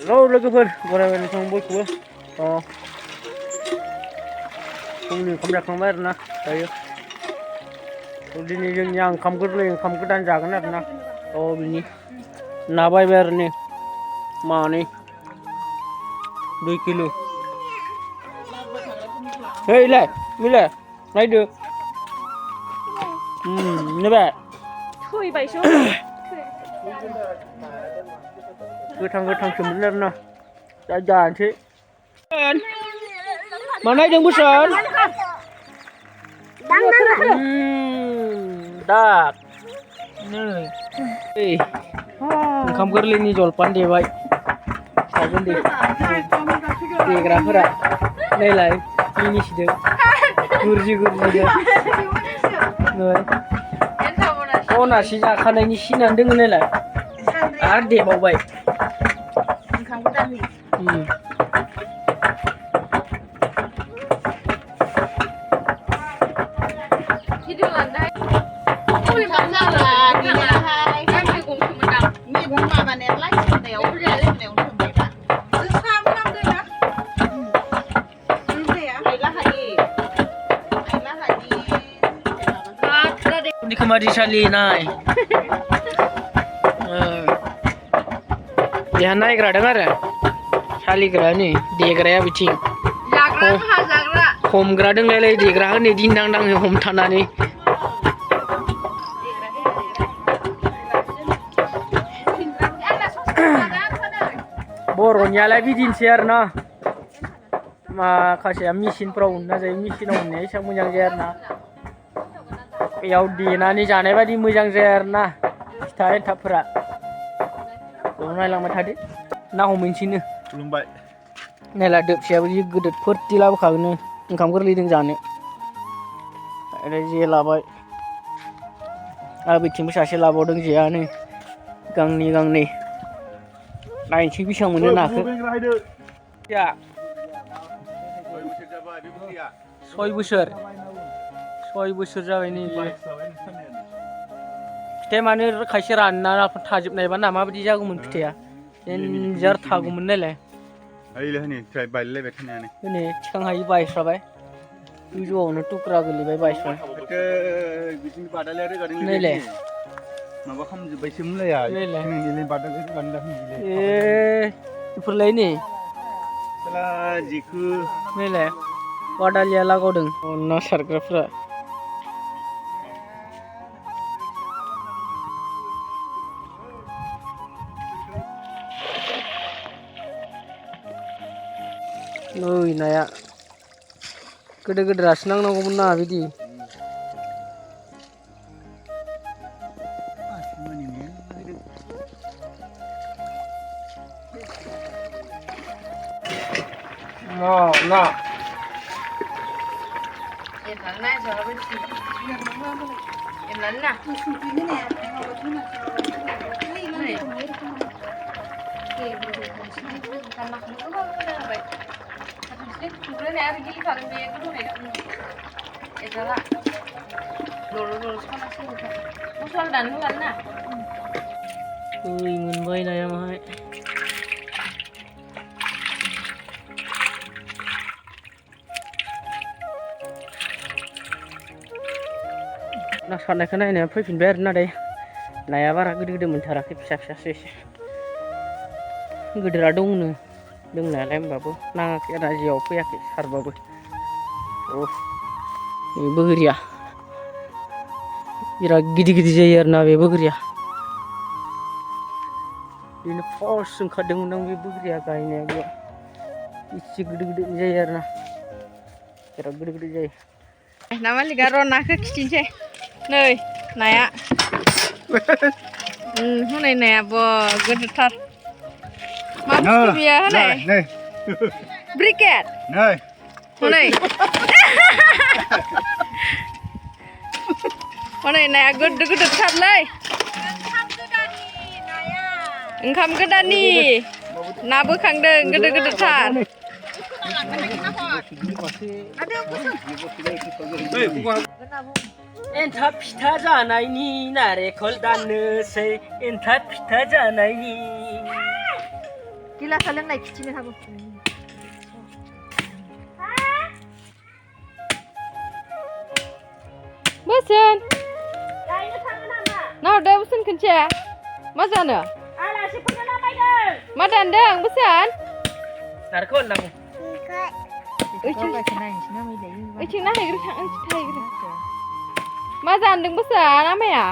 लोगोफोर बरायबाय नोंथां बयखौबो फुंनि ओंखाम जाखांबाय आरोना दायो दिनै जोंनिया ओंखाम गोरलै ओंखाम गोदान जागोन आरोना बिनि ना बायबाय आरो नै मानै 2 किल' हेलाय मिलाय नायदो नैबे थैबायसो गोथां-गोथांसोमोन आरोना दा जानोसै मा नायदों बोसोन दाग नै ओंखाम गोरलैनि जलपान देबाय जागोन दे देग्राफोरा नायलाय मिनिसिदों गुरजि-गुरजिदों अनासि जाखानायनि सिनानै दोङो नायलाय आरो देबावबाय ओंखाम गोदाननि खोमादि सालिनाय बेहा नायग्रा दं आरो सालिग्रा नै देग्राया बिथिं हमग्रा दंलायलाय देग्रा होनै दिंदां हमथानानै बर'नियालाय बिदिनोसै आरोना माखासेया मेचिनफ्राव उनना जायो मेचिनाव उननाया एसेबां मोजां जाया आरोना बेयाव देनानै जानाय बायदि मोजां जाया आरोना फिथा एन्थाबफोरा नायलांबाय थादो ना हमहैनोसैनो खुलुमबाय नायला दोबसेयाबो जि गोदोर फोरथि लाबोखागोन ओंखाम गोरलैजों जानो ओरै जे लाबाय आरो बिथिंबो सासे लाबावदों जेयानो गांनै नायनोसै बेसेबां मोनो नाखौ 6 बोसोर जाबाय नैबे फिथाइ मानो खायसे रानना थाजोबनायबा ना माबायदि जागौमोन फिथाइया देन्जार थागौमोन नायलाय हनै थिखां हायि बायस्राबाय गोजौआवनो टुक्रा गोलैबाय बायस्राबाय नायलाय माबा खालामजोब्बायसो मुलाया बेफोरलाय नै जिखौ नायलाय बादालिया लागावदों ना सारग्राफ्रा नै नाया गोदोरासो नांनांगौमोन ना बिदि ना मोनबाय नाया माहाय ना सारनायखौ नायनाया फैफिनबाय आरो नाथाय नाया बारा गिदिर मोनथाराखै फिसासो एसे गिदिरा दंनो दंनायालाय होमबाबो नाङाखै आरो जेयाव फैयाखै सारबाबो बे बोगोरिया बिराद गिदिर जायो आरो ना बे बोगोरिया बिदिनो फार्स्ट ओंखारदोंमोन आं बे बोगोरिया गायनाया बेयाव एसे गिदिर जायो आरो ना बिराद गिदिर जायो ना मालिका र' नाखौ खिथिनोसै नै नाया हनै नाया गिदिरथार मा बुस्थु बियो हनै ब्रिकेट हनै हनै नाया गिदिरथारलै ओंखाम गोदाननि ना बोखांदों गिदिरथार एन्थाब फिथा जानायनि नारेंखल दाननोसै एन्थाब फिथा जानायनि गिलासा लोंनाय खिथिनो हागौ बोसोन नाहरदो बोसोन खोनसे मा जानो आलासिफोरनो नामायदों मा दानदों बोसोन नारखो नांगौ ओइथिं नायहैग्रो थां ओइथिं थाहैग्रो मा जान्दों बोसोन आमाया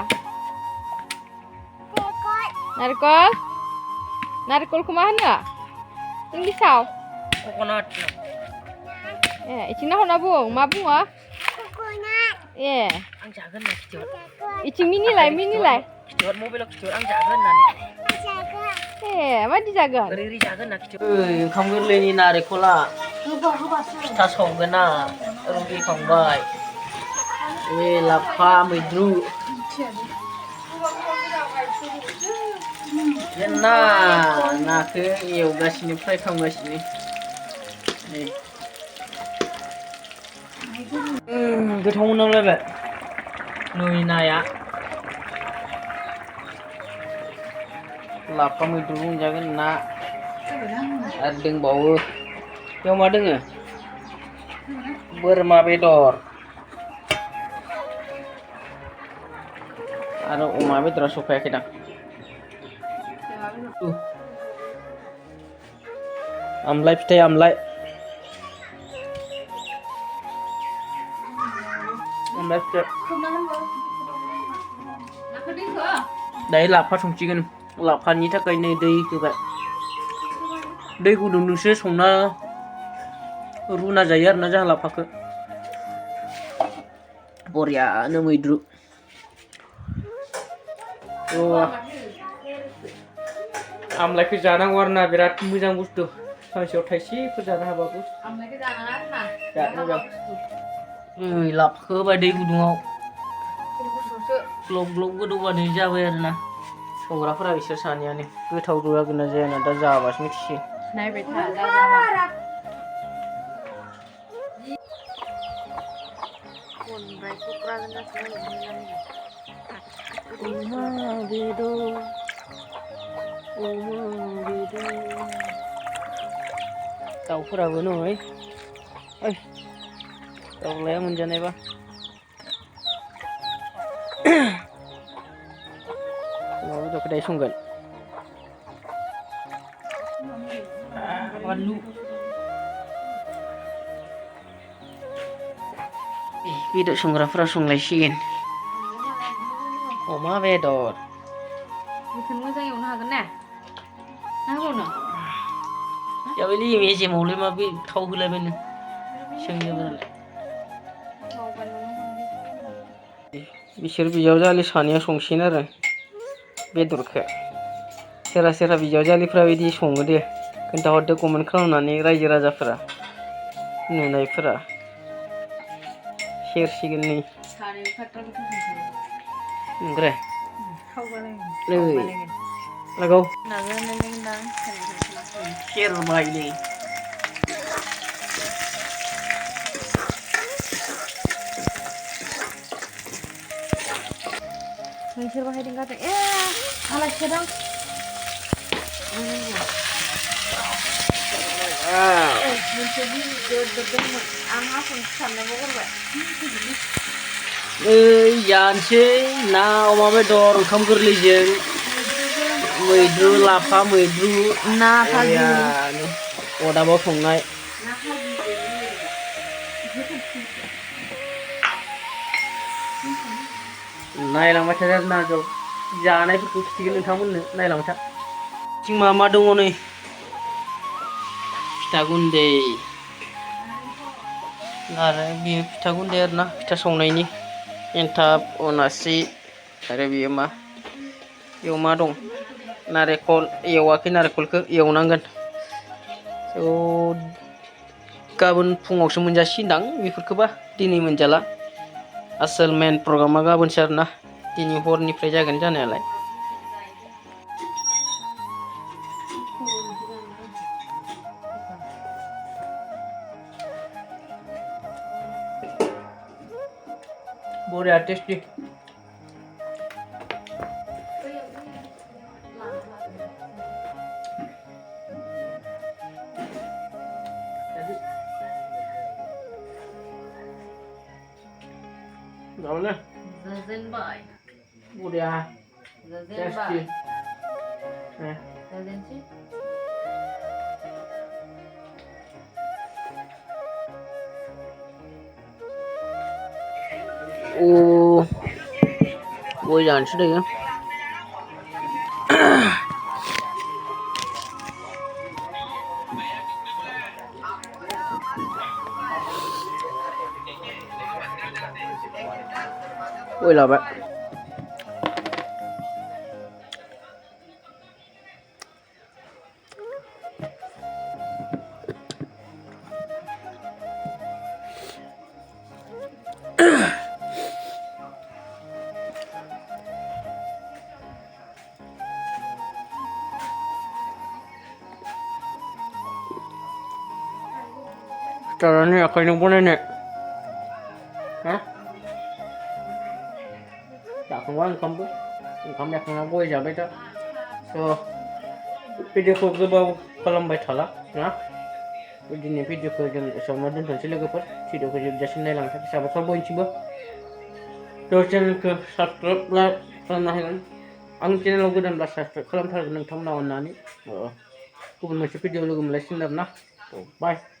नारिकल नारिकलखौ मा होनो इंलिसाव कक'नाट ए इथिं नाहरना बुं मा बुङो ए आं जागोन ना खिथिहर इथिं मिनिलाय खिथिहर मबाइलाव खिथिहर आं जागोन होननानै ए माबायदि जागोन ओरै जागोन ना खिथिहर ओंखाम गोरलैनि नारेंखला फिथा सावगोन ना रुगिखांबाय लाफा मैद्रु नाखौ एवगासिनो फ्राय खालामगासिनो गोथाव मोनामलायबाय नै नाया लाफा मैद्रु बुंजागोन ना आरो दंबावो बेयाव मा दोङो बोरमा बेदर आरो अमा बेदरा सफायाखैदां आमलाय फिथाइ आमलाय फिथाइ दायो लाफा संसिगोन लाफानि थाखाय नै दै होबाय दै गुदुंजोंसो संना रुना जायो आरोना जोंहा लाफाखौ बरियानो मैद्रु आमलाइखौ जानांगौ आरोना बिराद मोजां बुस्थु सानसेयाव थाइसेफोर जानो हाबाबो आमलाइखौ जानाङा आरोना बिराद मोजां लाफाखौ होबाय दै गुदुङाव ग्लब ग्लब गोदौबानो जाबाय आरोना संग्राफोरा बिसोर सानैयानो गोथाव जागोन ना जाया ना दा जाबासो मिथिसिगोन नायबाय था दा जाबा दाउफोराबो नै ओइ दाउलाया मोनजानायबा अमा बेदरखौ दायो संगोन बानलु बेदर संग्राफोरा संलायसिगोन अमा बेदर बेखौनो मोजां एवनो हागोन ना नांगौनो जाबायलै मेजेमावलाय मा बे थाव होलायबायनो सोंजोबोनालाय बिसोर बिजावजालि सानैया संसिगोन आरो बेदरखौ सोरबा सोरबा बिजावजालिफ्रा बिदि सङो दे खोन्थाहरदो कमेन्ट खालामनानै रायजो राजाफोरा नुनायफोरा सेरसिगोन नै ओमफ्राय लागाव सेरबाय नै नोंसोर बाहायदों गाजों ए आलासि दं मोनसे भिडिअ दंमोन आं आसन साननांगौ गारबाय जानोसै ना अमा बेदर ओंखाम गोरलैजों मैद्रु लाफा मैद्रु ना भाजि अदाबाव संनाय नायलांबाय थादो आरोना जौ जानायफोरखौ खिथिगोन नोंथांमोननो नायलांबाय था थिं मा दङ नै फिथा गुन्दै आरो बियो फिथा गुन्दै आरोना फिथा संनायनि एन्थाब अनासि आरो बियो मा बेयाव मा दं नारेंखल एवाखै नारेंखलखौ एवनांगोन गाबोन फुङावसो मोनजासिगोनदां बेफोरखौबा दिनै मोनजाला आसोल मेन प्रग्रामा गाबोनसो आरोना दिनै हरनिफ्राय जागोन जानायालाय बरिया tasty Soalnya Zazenbay. udah Zazenbay. tasty. Nah, Zazenci. gue jangan sudah ya. Ui là bạn. Caranya akan yang punya nek. Hah? Tak keluar kamu yang ngaku aja beta. So video ko gaba kalam bai thala na. Ini video ko jeng sama dan sila ko video ko jasin nai lang sa sabat ko inci ba. To channel ko subscribe like kalam nahilan. Ang channel ko dan subscribe kalam thal nang tham na nani. Ko masih video lo gum lesin na. Bye.